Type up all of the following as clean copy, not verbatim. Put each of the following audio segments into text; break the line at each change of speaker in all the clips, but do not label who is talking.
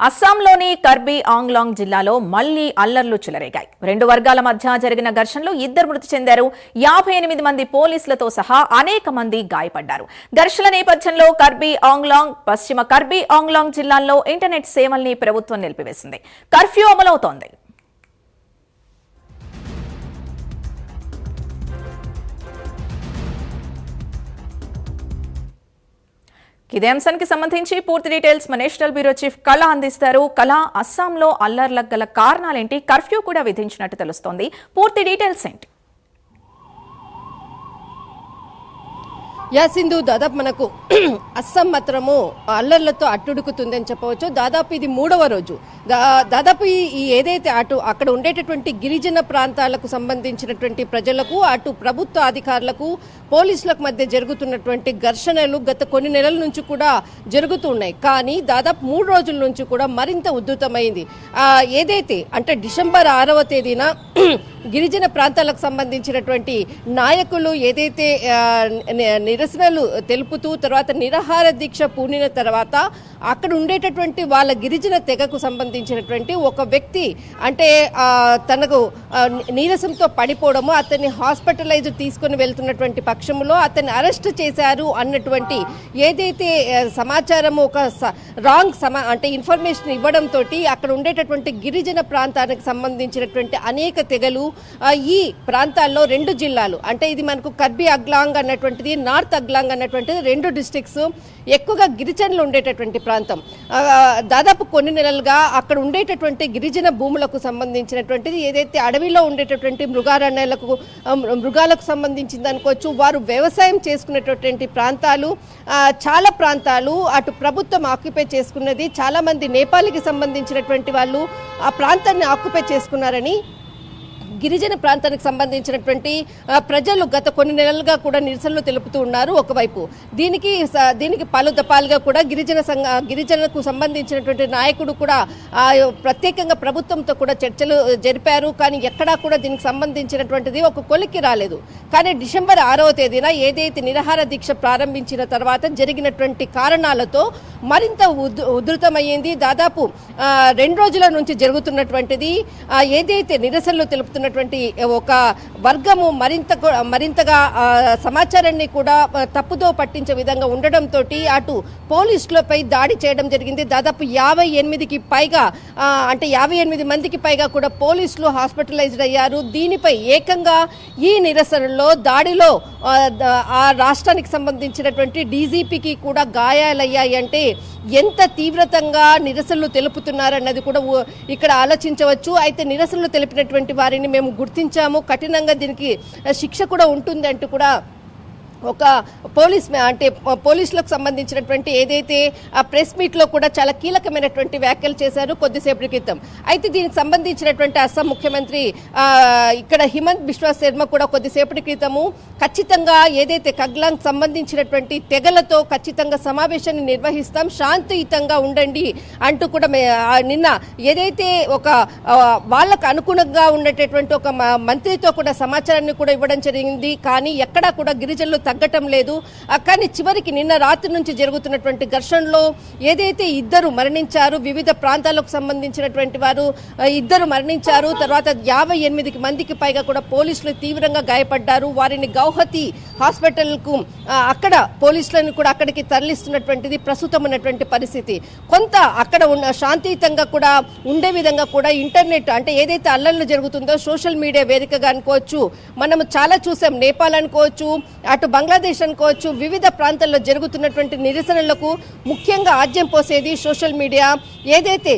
అస్సాంలోని కర్బీ ఆంగ్లాంగ్ జిల్లాలో మళ్లీ అల్లర్లు చెలరేగాయి. రెండు వర్గాల మధ్య జరిగిన ఘర్షణలో 2 మృతి చెందారు. 58 మంది పోలీసులతో సహా అనేక మంది గాయపడ్డారు. ఘర్షణ నేపథ్యంలో కర్బీ ఆంగ్లాంగ్, పశ్చిమ కర్బీ ఆంగ్లాంగ్ జిల్లాల్లో ఇంటర్నెట్ సేవల్ని ప్రభుత్వం నిలిపివేసింది. కర్ఫ్యూ అమలవుతోంది. ఇదే అంశానికి సంబంధించి పూర్తి డీటెయిల్స్ మన నేషనల్ బ్యూరో చీఫ్ కళ అందిస్తారు. కళ, అస్సాంలో అల్లర్లకు గల కారణాలేంటి? కర్ఫ్యూ కూడా విధించినట్టు తెలుస్తోంది. పూర్తి డీటెయిల్స్ ఏంటి?
సింధు, దాదాపు మనకు అస్సాం మాత్రము అల్లర్లతో అట్టుడుకుతుందని చెప్పవచ్చు. దాదాపు ఇది 3వ రోజు. దాదాపు ఈ ఏదైతే అక్కడ ఉండేటటువంటి గిరిజన ప్రాంతాలకు సంబంధించినటువంటి ప్రజలకు, అటు ప్రభుత్వ అధికారులకు, పోలీసులకు మధ్య జరుగుతున్నటువంటి ఘర్షణలు గత కొన్ని నెలల నుంచి కూడా జరుగుతున్నాయి. కానీ దాదాపు 3 రోజుల నుంచి కూడా మరింత ఉధృతమైంది. ఏదైతే అంటే డిసెంబర్ 6వ తేదీన గిరిజన ప్రాంతాలకు సంబంధించినటువంటి నాయకులు ఏదైతే నిరసనలు తెలుపుతూ తర్వాత నిరాహార దీక్ష పూనిన తర్వాత అక్కడ ఉండేటటువంటి వాళ్ళ గిరిజన తెగకు సంబంధించినటువంటి ఒక వ్యక్తి అంటే తనకు నీరసంతో పడిపోవడము, అతన్ని హాస్పిటలైజ్ తీసుకుని వెళ్తున్నటువంటి పక్షంలో అతన్ని అరెస్ట్ చేశారు అన్నటువంటి ఏదైతే సమాచారము ఒక రాంగ్ అంటే ఇన్ఫర్మేషన్ ఇవ్వడంతో అక్కడ ఉండేటటువంటి గిరిజన ప్రాంతానికి సంబంధించినటువంటి అనేక తెగలు ఈ ప్రాంతాల్లో 2 జిల్లాలు అంటే ఇది మనకు కర్బీ అగ్లాంగ్ అన్నటువంటిది, నార్త్ అగ్లాంగ్ అన్నటువంటిది 2 డిస్ట్రిక్ట్స్ ఎక్కువగా గిరిజనులు ఉండేటటువంటి ప్రాంతం. దాదాపు కొన్ని నెలలుగా అక్కడ ఉండేటటువంటి గిరిజన భూములకు సంబంధించినటువంటిది ఏదైతే అడవిలో ఉండేటటువంటి మృగాలకు సంబంధించింది అనుకోవచ్చు. వారు వ్యవసాయం చేసుకునేటటువంటి ప్రాంతాలు, చాలా ప్రాంతాలు అటు ప్రభుత్వం ఆక్యుపై చేసుకున్నది. చాలా మంది నేపాల్కి సంబంధించినటువంటి వాళ్ళు ఆ ప్రాంతాన్ని ఆక్యుపై చేసుకున్నారని గిరిజన ప్రాంతానికి సంబంధించినటువంటి ప్రజలు గత కొన్ని నెలలుగా కూడా నిరసనలు తెలుపుతూ ఉన్నారు. ఒకవైపు దీనికి పలు దఫాలుగా కూడా గిరిజనకు సంబంధించినటువంటి నాయకుడు కూడా ప్రత్యేకంగా ప్రభుత్వంతో కూడా చర్చలు జరిపారు. కానీ ఎక్కడా కూడా దీనికి సంబంధించినటువంటిది ఒక కొలిక్కి రాలేదు. కానీ డిసెంబర్ 6వ తేదీన ఏదైతే నిరాహార దీక్ష ప్రారంభించిన తర్వాత జరిగినటువంటి కారణాలతో మరింత ఉధృతమయ్యింది. దాదాపు 2 రోజుల నుంచి జరుగుతున్నటువంటిది ఏదైతే నిరసనలు తెలుపుతున్న ఒక వర్గము మరింతగా సమాచారాన్ని కూడా తప్పుదో పట్టించే విధంగా ఉండడంతో అటు పోలీసులపై దాడి చేయడం జరిగింది. దాదాపు 58కి పైగా అంటే 58 మందికి పైగా కూడా పోలీసులు హాస్పిటలైజ్డ్ అయ్యారు. దీనిపై ఏకంగా ఈ నిరసనలో దాడిలో ఆ రాష్ట్రానికి సంబంధించినటువంటి డీజీపీకి కూడా గాయాలయ్యాయి. అంటే ఎంత తీవ్రతంగా నిరసనలు తెలుపుతున్నారన్నది కూడా ఇక్కడ ఆలోచించవచ్చు. అయితే నిరసనలు తెలిపినటువంటి వారిని మేము గుర్తించాము, కఠినంగా దీనికి శిక్ష కూడా ఉంటుంది అంటూ కూడా ఒక పోలీసులకు సంబంధించినటువంటి ఏదైతే ఆ ప్రెస్ మీట్లో కూడా చాలా కీలకమైనటువంటి వ్యాఖ్యలు చేశారు కొద్దిసేపటి క్రితం. అయితే దీనికి సంబంధించినటువంటి అస్సాం ముఖ్యమంత్రి ఇక్కడ హిమంత్ బిశ్వా శర్మ కూడా కొద్దిసేపటి క్రితము ఖచ్చితంగా ఏదైతే కగ్లాంగ్ సంబంధించినటువంటి తెగలతో ఖచ్చితంగా సమావేశాన్ని నిర్వహిస్తాం, శాంతియుతంగా ఉండండి అంటూ కూడా నిన్న ఏదైతే ఒక వాళ్ళకు అనుగుణంగా ఉండేటటువంటి ఒక మంత్రితో కూడా సమాచారాన్ని కూడా ఇవ్వడం జరిగింది. కానీ ఎక్కడా కూడా గిరిజనులు తగ్గటం లేదు. కానీ చివరికి నిన్న రాత్రి నుంచి జరుగుతున్నటువంటి ఘర్షణలో ఏదైతే 2 మరణించారు, వివిధ ప్రాంతాలకు సంబంధించినటువంటి వారు 2 మరణించారు. తర్వాత 58 మందికి పైగా కూడా పోలీసులు తీవ్రంగా గాయపడ్డారు. వారిని గౌహతి హాస్పిటల్కు అక్కడ పోలీసులను కూడా అక్కడికి తరలిస్తున్నటువంటిది ప్రస్తుతం ఉన్నటువంటి పరిస్థితి. కొంత అక్కడ శాంతియుతంగా కూడా ఉండే విధంగా కూడా ఇంటర్నెట్ అంటే ఏదైతే అల్లర్లు జరుగుతుందో సోషల్ మీడియా వేదికగా అనుకోవచ్చు, మనం చాలా చూసాం. నేపాల్ అనుకోవచ్చు, అటు బంగ్లాదేశ్ అనుకోవచ్చు, వివిధ ప్రాంతాల్లో జరుగుతున్నటువంటి నిరసనలకు ముఖ్యంగా ఆజ్యం పోసేది సోషల్ మీడియా. ఏదైతే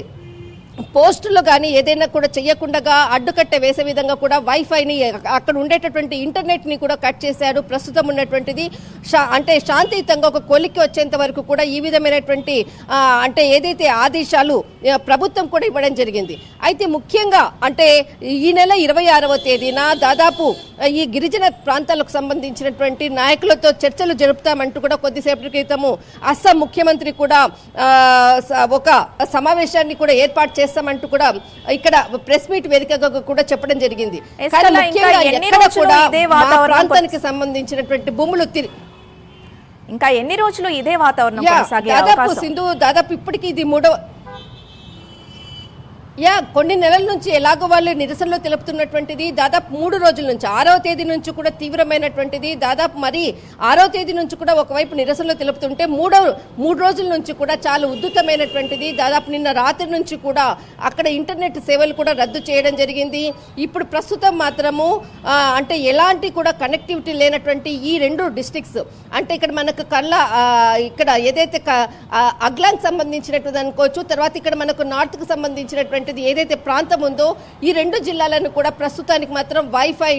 పోస్టులు కానీ ఏదైనా కూడా చేయకుండా అడ్డుకట్ట వేసే విధంగా కూడా వైఫైని అక్కడ ఉండేటటువంటి ఇంటర్నెట్ని కూడా కట్ చేశారు. ప్రస్తుతం ఉన్నటువంటిది అంటే శాంతియుతంగా ఒక కొలిక్కి వచ్చేంత వరకు కూడా ఈ విధమైనటువంటి అంటే ఏదైతే ఆదేశాలు ప్రభుత్వం కూడా ఇవ్వడం జరిగింది. అయితే ముఖ్యంగా అంటే ఈ నెల 26వ తేదీన దాదాపు ఈ గిరిజన ప్రాంతాలకు సంబంధించినటువంటి నాయకులతో చర్చలు జరుపుతామంటూ కూడా కొద్దిసేపటి క్రితము అస్సాం ముఖ్యమంత్రి కూడా ఒక సమావేశాన్ని కూడా ఏర్పాటు చేస్తామంటూ కూడా ఇక్కడ ప్రెస్ మీట్ వేదికగా కూడా చెప్పడం జరిగింది. ప్రాంతానికి సంబంధించినటువంటి భూములు
ఇంకా ఎన్ని రోజులు ఇదే వాతావరణం
దాదాపు సింధు దాదాపు ఇప్పటికి ఇది కొన్ని నెలల నుంచి ఎలాగో వాళ్ళు నిరసనలో తెలుపుతున్నటువంటిది దాదాపు 3 రోజుల నుంచి 6వ తేదీ నుంచి కూడా తీవ్రమైనటువంటిది, దాదాపు మరి 6వ తేదీ నుంచి కూడా ఒకవైపు నిరసనలో తెలుపుతుంటే 3 రోజుల నుంచి కూడా చాలా ఉద్ధృతమైనటువంటిది. దాదాపు నిన్న రాత్రి నుంచి కూడా అక్కడ ఇంటర్నెట్ సేవలు కూడా రద్దు చేయడం జరిగింది. ఇప్పుడు ప్రస్తుతం మాత్రము అంటే ఎలాంటి కూడా కనెక్టివిటీ లేనటువంటి ఈ 2 డిస్ట్రిక్ట్స్, అంటే ఇక్కడ మనకు ఇక్కడ ఏదైతే అగ్లాంగ్ సంబంధించినటువంటి అనుకోవచ్చు, తర్వాత ఇక్కడ మనకు నార్త్కు సంబంధించినటువంటిది ఏదైతే ప్రాంతం ఉందో ఈ 2 జిల్లాలను కూడా ప్రస్తుతానికి మాత్రం వైఫై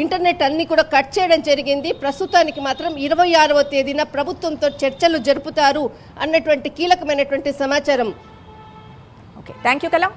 ఇంటర్నెట్ అన్ని కూడా కట్ చేయడం జరిగింది. ప్రస్తుతానికి మాత్రం 26వ తేదీన ప్రభుత్వంతో చర్చలు జరుపుతారు అన్నటువంటి కీలకమైనటువంటి సమాచారం.
ఓకే, థ్యాంక్ యూ కళ.